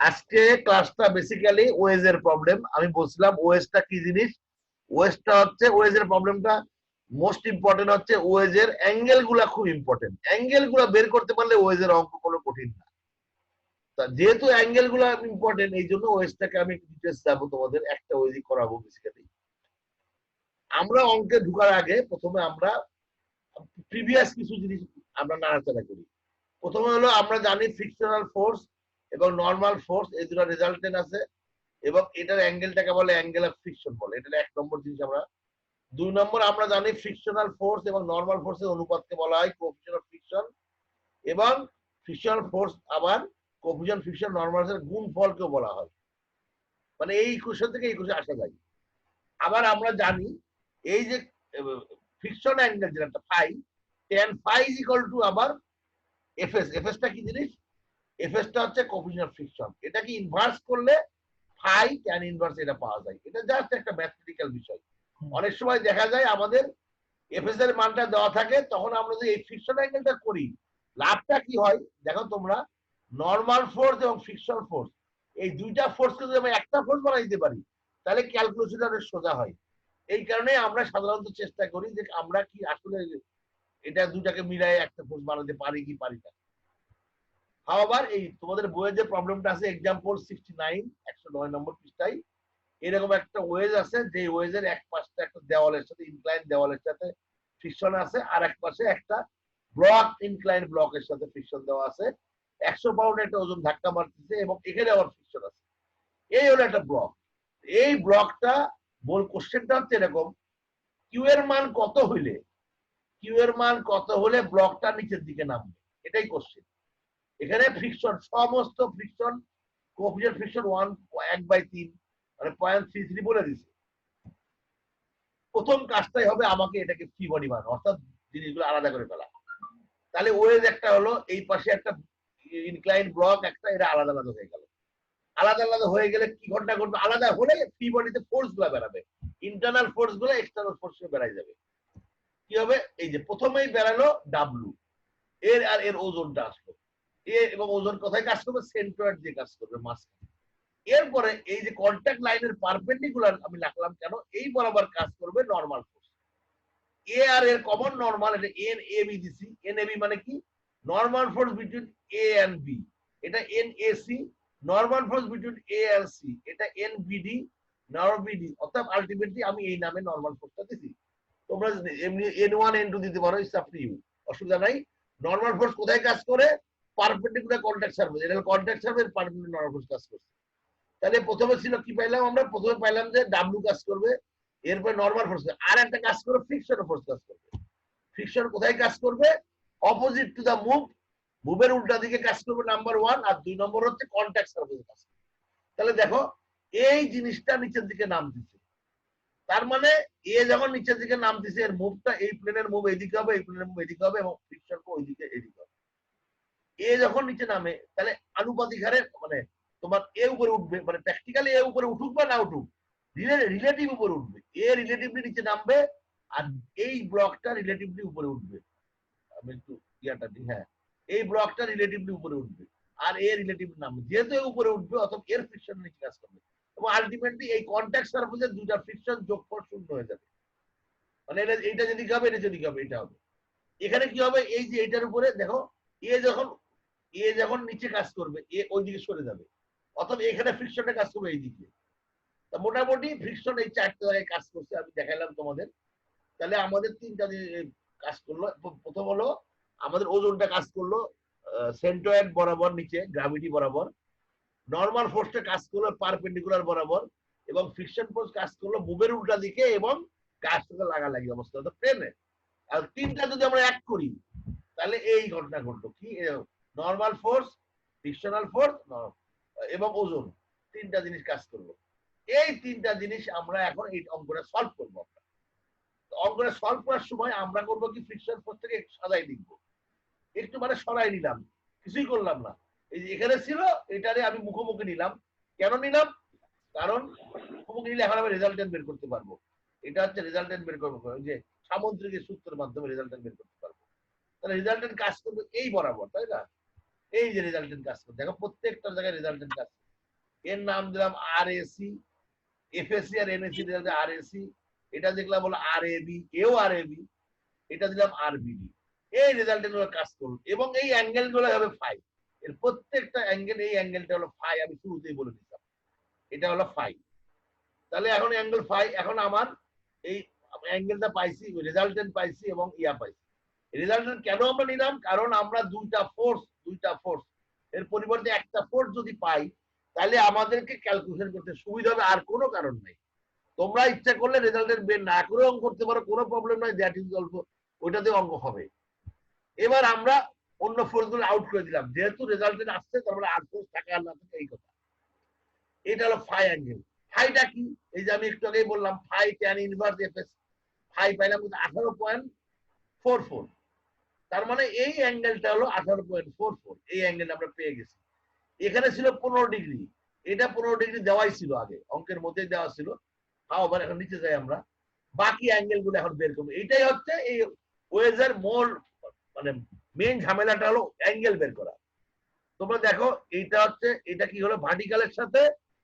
আজকে ক্লাসটা basically wedge এর প্রবলেম। আমি বলছিলাম ওয়েজটা কি জিনিস। ওয়েজটা হচ্ছে ওয়েজের প্রবলেমটা মোস্ট ইম্পর্টেন্ট হচ্ছে ওয়েজের অ্যাঙ্গেল গুলা খুব ইম্পর্টেন্ট। অ্যাঙ্গেল গুলা বের করতে পারলে ওয়েজের অঙ্ক কোনো কঠিন না। তা যেহেতু অ্যাঙ্গেল গুলা ইম্পর্টেন্ট এই জন্য ওয়েজটাকে আমি ডিটেলস যাবো, তোমাদের একটা ওয়েজই করাবো বেসিক্যালি। আমরা অঙ্কে ঢুকার আগে প্রথমে আমরা প্রিভিয়াস কিছু জিনিস আমরা নাড়াচাড়া করি। প্রথমে হলো আমরা জানি ফ্রিকশনাল ফোর্স এবং নর্মাল ফোর্স এই দুটো রেজাল্টেন্ট আছে এবং এটার অ্যাঙ্গেলটাকে বলে অ্যাঙ্গেল অফ ফ্রিকশন বলে। এটা এক নম্বর জিনিস। আমরা 2 নম্বর আমরা জানি ফ্রিকশনাল ফোর্স এবং নর্মাল ফোর্সের অনুপাতকে বলা হয় কোএফিসিয়েন্ট অফ ফ্রিকশন এবং ফ্রিকশনাল ফোর্স আবার কোএফিসিয়েন্ট ফ্রিকশন নর্মালের গুণফলকেও বলা হয়। মানে এই ইকুয়েশন থেকে এই ইকুয়েশন আসা যায়। আবার আমরা জানি এই যে ফ্রিকশন অ্যাঙ্গেল যেটা phi, tan phi is equal to আবার এফএস। এফএসটা কি জিনিস? এফএসটা হচ্ছে কোএফিসিয়েন্ট অফ ফ্রিকশন। এটাকে ইনভার্স করলে ফাই ট্যান ইনভার্স এটা পাওয়া যায়। এটা জাস্ট একটা ম্যাথমেটিক্যাল বিষয়। অনেক সময় দেখা যায় আমাদের এফএস এর মানটা দেওয়া থাকে, তখন আমরা যদি এই ফ্রিকশন অ্যাঙ্গেলটা করি লাভটা কি হয় দেখো তোমরা। নর্মাল ফোর্স এবং ফ্রিকশন ফোর্স এই দুইটা ফোর্সকে যদি আমরা একটা ফোর্স বানাই দিতে পারি তাহলে ক্যালকুলেশনটা অনেক সোজা হয়। এই কারণে আমরা সাধারণত চেষ্টা করি যে আমরা কি আসলে এটা দুটাকে মিলাই একটা ফোর্স বানাতে পারি কি পারি না। হাওয়ার এই তোমাদের বইয়ের যে প্রবলেমটা আছে এক্সাম্পল 69 109 নম্বর পৃষ্ঠায় এরকম একটা ওয়েজ আছে যে ওয়েজের এক পাশটা একটা দেওয়ালের সাথে ইনক্লাইন দেওয়ালের সাথে ফ্রিকশন আছে, আর এক পাশে একটা ব্লক ইনক্লাইন ব্লকের সাথে ফ্রিকশন দেওয়া আছে। 100 পাউন্ড একটা ওজন ধাক্কা মারতেছে এবং এখানে আবার ফ্রিকশন আছে। এই হলো একটা ব্লক। এই ব্লকটা মূল কোশ্চেনটা হচ্ছে এরকম, কিউ এর মান কত হইলে ব্লকটা নিচের দিকে নামবে, এটাই কোশ্চেন। এখানে ফ্রিকশন সমস্ত ফ্রিকশন কোএফিসিয়েন্ট ফ্রিকশন 1/3 মানে 0.33 বলে দিছে। প্রথম কাজটাই হবে আমাকে এটাকে ফ্রি বডি বানানো, অর্থাৎ জিনিসগুলো আলাদা করে ফেলা। তাহলে ওয়েজ একটা হলো, এই পাশে একটা ইনক্লাইন ব্লক একটা, এটা আলাদা আলাদা হয়ে গেল। আলাদা আলাদা হয়ে গেলে কি ঘটনা ঘটবে, আলাদা হলে ফ্রি বডিতে ফোর্স গুলা বেরাবে, ইন্টারনাল ফোর্স গুলো এক্সটার্নাল ফোর্স বেড়াই যাবে। কি হবে, এই যে প্রথমেই বেরালো ডাব্লু, এর আর এর ওজনটা আসলো, এ এবং ওজন কোথায় কাজ করবে, সেন্ট্রয়েড দিয়ে কাজ করবে মাঝখানে। এরপরে এই যে কন্ট্যাক্ট লাইনের পারপেন্ডিকুলার আমি রাখলাম কেন, এই বরাবর কাজ করবে নর্মাল ফোর্স। এ আর এর কমন নর্মাল, এটা এন এ বি দিছি। এন এ বি মানে কি, normal force between A and B, এটা N A C. Normal force between A and C, এটা এন বিডি নর বিডি। অর্থাৎ আলটিমেটলি আমি এই নামে নর্মাল ফোর্সটা দিছি। তোমরা এমনি এন ওয়ান এন টু দিতে পারো, ইটস আপ টু ইউ, অসুবিধা নাই। নর্মাল ফোর্স কোথায় কাজ করে, পারপেন্ডিকুলার কন্ট্যাক্ট সারফেস, এটা contact surface perpendicular normal force কাজ করছে। তাহলে প্রথমে ছিল কি পাইলাম আমরা, প্রথমে পাইলাম যে ডাব্লু কাজ করবে, এরপরে নর্মাল ফোর্স, আর একটা কাজ করবে ফ্রিকশন ফোর্স কাজ করবে। ফ্রিকশন কোথায় কাজ করবে, অপোজিট টু দা মুভ, মুভের উল্টা দিকে কাজ করবে নাম্বার 1, আর 2 নম্বর হচ্ছে কন্ট্যাক্ট সারফেসে কাজ করবে। তাহলে দেখো এই জিনিসটা নিচের দিকে নামতেছে, তার মানে এ যখন নিচের দিকে নামতেছে এর মুভটা, এই প্লেনের মুভ এইদিকে হবে, এই প্লেনের মুভ এইদিকে হবে এবং ফ্রিকশন ওইদিকে এইদিকে হবে। এ যখন নিচে নামে তাহলে আনুপাতিক হারে মানে তোমার এ উপরে উঠবে, মানে প্র্যাকটিক্যালি এ উপরে উঠুক বা না উঠুক, রিলেটিভ উপরে উঠবে। এ রিলেটিভলি নিচে নামবে আর এই ব্লকটা রিলেটিভলি উপরে উঠবে। আমি একটু ইয়াটা দিই, হ্যাঁ, এই ব্লকটা রিলেটিভলি উপরে উঠবে আর এ রিলেটিভলি নামবে। যেহেতু উপরে উঠবে অথবা এর ফ্রিকশন নিচে কাজ করবে এবং আলটিমেটলি এই কন্ট্যাক্ট সারফেসের দুইটা ফ্রিকশন যোগফল 0 হয়ে যাবে। মানে এইটা যেদিকে হবে এটা যেদিকে হবে এটা হবে। এখানে কি হবে, এই যে এটার উপরে দেখো এ যখন নিচে কাজ করবে এ ওইদিকে সরে যাবে, অথবা এখানে ফ্রিকশনটা কাজ করবে এইদিকে। তা মোটামুটি ফ্রিকশন এই 4টে জায়গায় কাজ করছে, আমি দেখাইলাম তোমাদের। তাহলে আমাদের 3টা কাজ করলো। প্রথম হলো আমাদের ওজনটা কাজ করলো সেন্ট্রয়েড বরাবর নিচে গ্র্যাভিটি বরাবর, নর্মাল ফোর্সটা কাজ করলো পারপেন্ডিকুলার বরাবর, এবং ফ্রিকশন ফোর্স কাজ করলো মুভের উল্টা দিকে এবং কাজটাকে লাগালাগি অবস্থা, অর্থাৎ প্লেনে। আর 3টা যদি আমরা এক করি তাহলে এই ঘটনা ঘটলো কি, নর্মাল ফোর্স, ফ্রিকশনাল ফোর্স এবং ওজন, 3টা জিনিস কাজ করলো। এই 3টা জিনিস আমরা এখন এই অঙ্কটা সলভ করবো। আমরা অঙ্কটা সলভ করার সময় আমরা করবো কি, ফ্রিকশন ফোর্স থেকে সাজাই লিখবো, একটু মানে সরাই নিলাম, কিছুই করলাম না। এই যে এখানে ছিল এটারে আমি মুখোমুখি নিলাম। কেন নিলাম, কারণ মুখোমুখি নিলে এখন আমি রেজাল্টেন্ট বের করতে পারবো। এটা হচ্ছে রেজাল্টেন্ট বের করবো, যে সামুদ্রিক সূত্রের মাধ্যমে রেজাল্টেন্ট বের করতে পারবো। তাহলে রেজাল্টেন্ট কাজ করবে এই বরাবর, তাই না? এই যে রেজাল্টেন্ট কাজ করবে, দেখো প্রত্যেকটা জায়গায় রেজাল্টেন্ট কাজ। এর নাম দিলাম আর এসি, এফএসি আর এনএসি দিলাম আর এসি, এটা দেখলাম হলো আর এবি, এও আর এবি, এটা দিলাম আর বিডি। এই রেজাল্টের গুলো কাজ করুন এবং এই অ্যাঙ্গেল গুলো হবে ফাই। এর প্রত্যেকটা অ্যাঙ্গেল, এই অ্যাঙ্গেলটা হলো ফাই, আমি শুরুতেই বলে দিতাম এটা হলো ফাই। তাহলে এখন অ্যাঙ্গেল ফাই, এখন আমার এই অ্যাঙ্গেলটা পাইছি, রেজাল্টেন্ট পাইছি এবং ইয়া পাইছি। রেজাল্টেন্ট কেন আমরা নিলাম? কারণ আমরা দুইটা ফোর্স এর পরিবর্তে একটা ফোর্স যদি পাই তাহলে আমাদেরকে ক্যালকুলেশন করতে সুবিধা হবে, আর কোনো কারণ নাই। তোমরা ইচ্ছা করলে রেজাল্টেন্ট বের না করে অঙ্ক করতে পারো, কোনো প্রবলেম নাই, দ্যাট ইজ অল্প, ওইটাতে অঙ্ক হবে। এবার আমরা অন্য ফোর্স গুলো আউট করে দিলাম, যেহেতু রেজাল্টেন্ট আসছে তারপরে আর ফোর্স থাকে আর না থাকে এই কথা। এটা হলো ফাই অ্যাঙ্গেল। ফাইটা কি? এই যে আমি একটু আগেই বললাম phi tan inverse FS, phi পাইলাম 18.44, তার মানে এই অ্যাঙ্গেলটা হলো 18.44, এই অ্যাঙ্গেল আমরা পেয়ে গেছি। এখানে ছিল 15 ডিগ্রি, এটা 15 ডিগ্রি দেওয়াই ছিল, আগে অঙ্কের মধ্যেই দেওয়া ছিল। আবার এখন নিচে যাই আমরা, বাকি অ্যাঙ্গেল গুলো এখন বের করবো। এটাই হচ্ছে এই ওয়েজের মূল মানে মেইন ঝামেলাটা হলো অ্যাঙ্গেল বের করা। তোমরা দেখো এইটা হচ্ছে, এটা কি হলো ভার্টিক্যালের সাথে,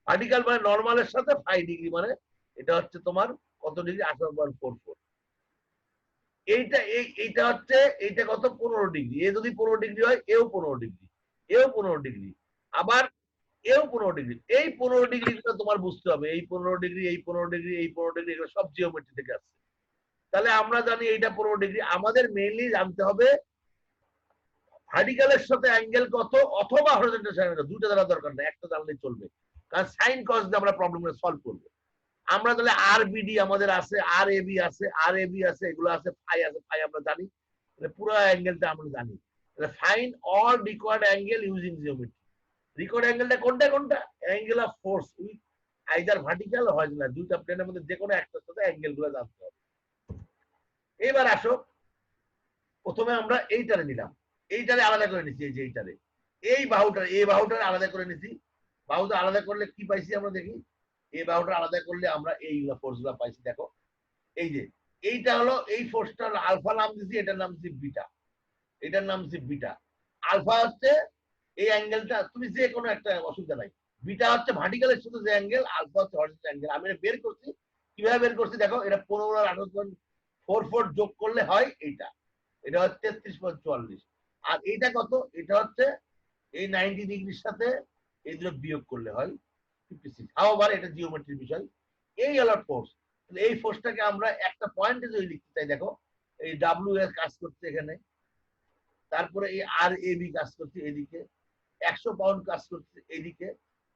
ভার্টিক্যাল মানে নর্মালের সাথে 5 ডিগ্রি, মানে এটা হচ্ছে তোমার কত ডিগ্রি? 18.44। এইটা হচ্ছে, এইটা কত? 15 ডিগ্রি। এ যদি 15 ডিগ্রি হয়, এও 15 ডিগ্রি, এও 15 ডিগ্রি, আবার এও 15 ডিগ্রি। এই 15 ডিগ্রিটা তোমার বুঝতে হবে, এই 15 ডিগ্রি, এই 15 ডিগ্রি, এই 15 ডিগ্রি, এগুলো সব জিওমেট্রি থেকে আসছে। তাহলে আমরা জানি এইটা 15 ডিগ্রি। আমাদের মেইনলি জানতে হবে ভার্টিক্যালের সাথে অ্যাঙ্গেল কত, অথবা হরিজন্টাল সাইন, দুটো জানা দরকার নেই, একটা জানলেই চলবে, কারণ সাইন কস দিয়ে আমরা প্রবলেমটা সলভ করবো। আমরা তাহলে আর বিডি আমাদের আছে, আর এবি আছে, আর এবি আছে, এগুলো আছে, ফাই আছে, ফাই আমরা জানি, পুরো অ্যাঙ্গেলটা আমরা জানি। তাহলে find all required angle using geometry. Required অ্যাঙ্গেলটা কোনটা কোনটা? Angle of force with either vertical হয় না, দুইটা প্লেনের মধ্যে যে কোনো একটার সাথে অ্যাঙ্গেল গুলো জানতে হবে। এবার আসো, প্রথমে আমরা এইটারে নিলাম, এইটারে আলাদা করে নিচ্ছি, এই যে এইটারে, এই বাহুটার, এই বাহুটার আলাদা করে নিচ্ছি। বাহুটা আলাদা করলে কি পাইছি আমরা দেখি, এই বাহুটা আলাদা করলে আমরা এইগুলা ফোর্স গুলা পাইছি। দেখো এই যে এইটা হলো, এই ফোর্সটা হলো আলফা নাম দিচ্ছি, এটার নাম দিচ্ছি বিটা, এটার নাম দিচ্ছি বিটা। আলফা হচ্ছে এই অ্যাঙ্গেলটা, তুমি যে কোনো একটা অসুবিধা নাই। বিটা হচ্ছে ভার্টিক্যালের সাথে যে অ্যাঙ্গেল, আলফা হচ্ছে হরিজন্টাল অ্যাঙ্গেল। আমি এটা বের করছি, কিভাবে বের করছি দেখো, এটা 15 আর 18.44 যোগ করলে হয় এইটা, এটা হচ্ছে 33.44। আর এইটা কত? এটা হচ্ছে এই 90 ডিগ্রির সাথে এই দুটো বিয়োগ করলে হয় 56। আবার এটা জিওমেট্রির বিষয়। এই হলো ফোর্স। এই ফোর্সটাকে আমরা একটা পয়েন্টে যদি লিখতে চাই, দেখো এই ডাব্লিউ এর কাজ করছে এখানে, তারপরে এই আর এ বি কাজ করছে এদিকে, 100 পাউন্ড কাজ করছে এইদিকে,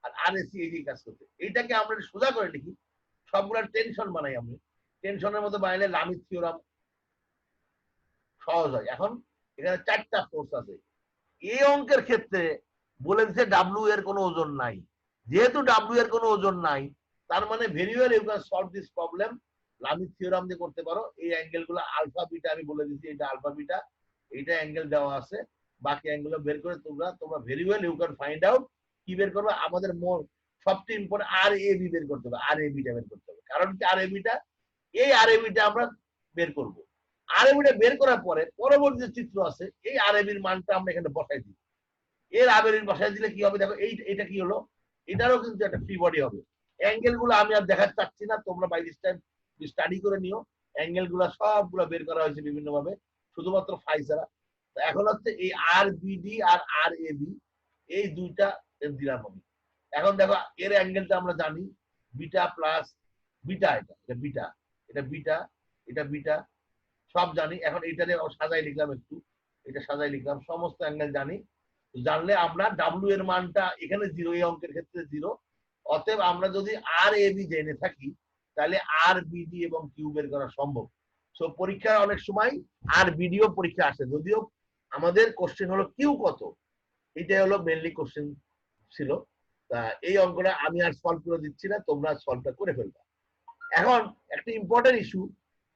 আর আর এসি এইদিকে কাজ করছে। এইটাকে আমরা সোজা করে লিখি, সবগুলো টেনশন বানাই আমরা, টেনশনের মধ্যে বানাইলে লামির থিওরাম সহজ হয়। এখন এখানে 4টা ফোর্স আছে। এই অঙ্কের ক্ষেত্রে বলে দিচ্ছে ডাব্লিউ এর কোনো ওজন নাই। যেহেতু ডাব্লিউ এর কোনো ওজন নাই, তার মানে very well you can solve this problem লামির থিওরাম দিয়ে করতে পারো। এই অ্যাঙ্গেল গুলো আলফা বিটা আমি বলে দিচ্ছি, এটা আলফা বিটা, এইটা অ্যাঙ্গেল দেওয়া আছে, বাকি অ্যাঙ্গেল বের করে তোমরা very well you can find out কি বের করবে। আমাদের সবচেয়ে ইম্পর্টেন্ট আর এ বি বের করতে হবে, আর এ বিটা বের করতে হবে। কারণ কি আর এ বিটা, এই আর এ বিটা আমরা বের করবো। আর এ বিটা বের করার পরে পরবর্তী যে চিত্র আছে, এই আর এ বির মানটা আমরা এখানে বসাই দিই। এর আবেরিন বসাই দিলে কি হবে দেখো, এইটা কি হলো, এটারও কিন্তু একটা ফ্রি বডি হবে। অ্যাঙ্গেল গুলো আমি আর দেখাতে চাচ্ছি না, তোমরা বাই দিস টাইম স্টাডি করে নিও। অ্যাঙ্গেল গুলা সবগুলো বের করা হয়েছে বিভিন্ন ভাবে, শুধুমাত্র ফাই ছাড়া। এখন হচ্ছে এই আর BD R R A B, এই দুইটা দিলাম আমি। এখন দেখো এর অ্যাঙ্গেলটা আমরা জানি, বিটা প্লাস বিটা, এটা বিটা, এটা বিটা, এটা বিটা, সব জানি। এখন এইটারে সাজাই লিখলাম একটু, এটা সাজাই লিখলাম, সমস্ত অ্যাঙ্গেল জানি। জানলে আমরা ডাব্লিউ এর মানটা এখানে 0, এই অঙ্কের ক্ষেত্রে 0। অতএব আমরা যদি আর এ বি জেনে থাকি, তাহলে আর বিডি এবং কিউ বের করা সম্ভব। সো পরীক্ষায় অনেক সময় আর বিডিও পরীক্ষা আসে, যদিও আমাদের কোশ্চেন হলো কিউ কত, এটাই হলো মেনলি কোশ্চেন ছিল। তা এই অঙ্কটা আমি আর সলভ করে দিচ্ছি না, তোমরা সলভটা করে ফেলবা। এখন একটা ইম্পর্টেন্ট ইস্যু,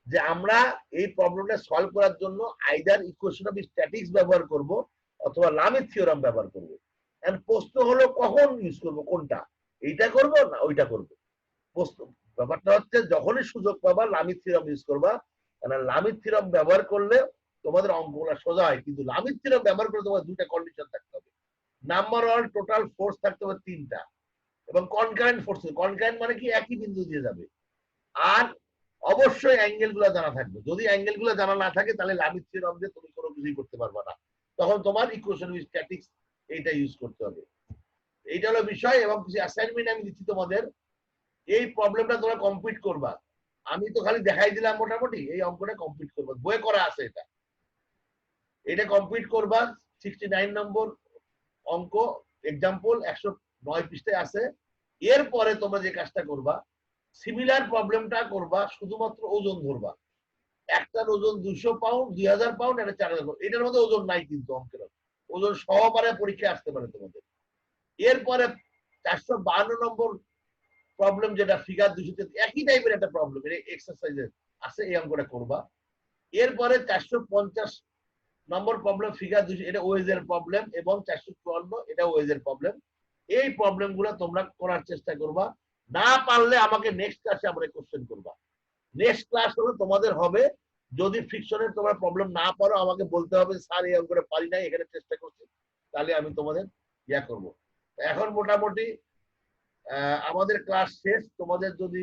যে আমরা এই প্রবলেমটা সলভ করার জন্য আইদার ইকুয়েশন অফ স্ট্যাটিক্স ব্যবহার করব অথবা লামির থিওরাম ব্যবহার করব। এন্ড প্রশ্ন হলো কখন ইউজ করব, কোনটা, এইটা করব না ওইটা করব। প্রশ্ন ব্যাপারটা হচ্ছে যখনই সুযোগ পাবা লামির থিওরাম ইউজ করবা, কারণ লামির থিওরাম ব্যবহার করলে তোমাদের অঙ্কগুলো সোজা হয়। কিন্তু লামির থিওরাম ব্যবহার করে তোমার দুইটা কন্ডিশন থাকতে হবে। নাম্বার ওয়ান, টোটাল ফোর্স থাকতে হবে 3টা, এবং কনকারেন্ট ফোর্স, কনকারেন্ট মানে কি একই বিন্দু দিয়ে যাবে। আর অবশ্যই অ্যাঙ্গেল গুলো জানা থাকবে। যদি অ্যাঙ্গেল গুলো জানা না থাকে তাহলে লামির থিওরাম দিয়ে তুমি কোনো কিছুই করতে পারবে না। তখন তোমার ইকুয়েশন উইথ স্ট্যাটিক্স এইটা ইউজ করতে হবে। এইটা হলো বিষয়। এবং কিছু অ্যাসাইনমেন্ট আমি দিচ্ছি তোমাদের, এই প্রবলেমটা তোমরা কমপ্লিট করবা। আমি তো খালি দেখাই দিলাম, মোটামুটি এই অঙ্কটা কমপ্লিট করবা, বইয়ে করা আছে এটা। এটা কমপ্লিট করবা। 69 নম্বর অঙ্ক, এক্সাম্পল 109 পৃষ্ঠায় আছে। এরপরে তোমরা যে কাজটা করবা, সিমিলার প্রবলেমটা করবা, শুধুমাত্র ওজন ধরবা। একটার ওজন 200 পাউন্ড, 2000 পাউন্ড, একটা 4000 পাউন্ড। এটার মধ্যে ওজন নাই কিন্তু অঙ্কের, ওজন সহকারে পরীক্ষায় আসতে পারে তোমাদের। এরপরে 452 নম্বর প্রবলেম, যেটা ফিগার 200, একই টাইপের একটা প্রবলেম, এটা এক্সারসাইজের আছে, এই অঙ্কটা করবা। এরপরে 450 নম্বর প্রবলেম, ফিগার 200, এটা ওয়েজের প্রবলেম, এবং 454 এটা ওয়েজের প্রবলেম। এই প্রবলেম গুলো তোমরা করার চেষ্টা করবা। না পারলে আমাকে নেক্সট ক্লাসে আমরা কোশ্চেন করবা। নেক্সট ক্লাস হলো তোমাদের হবে, যদি ফ্রিকশনের তোমরা প্রবলেম না পারো আমাকে বলতে হবে, স্যার এই অঙ্কটা পারি নাই, এখানে চেষ্টা করছি, তাহলে আমি তোমাদের ইয়া করব। এখন মোটামুটি আমাদের ক্লাস শেষ। তোমাদের যদি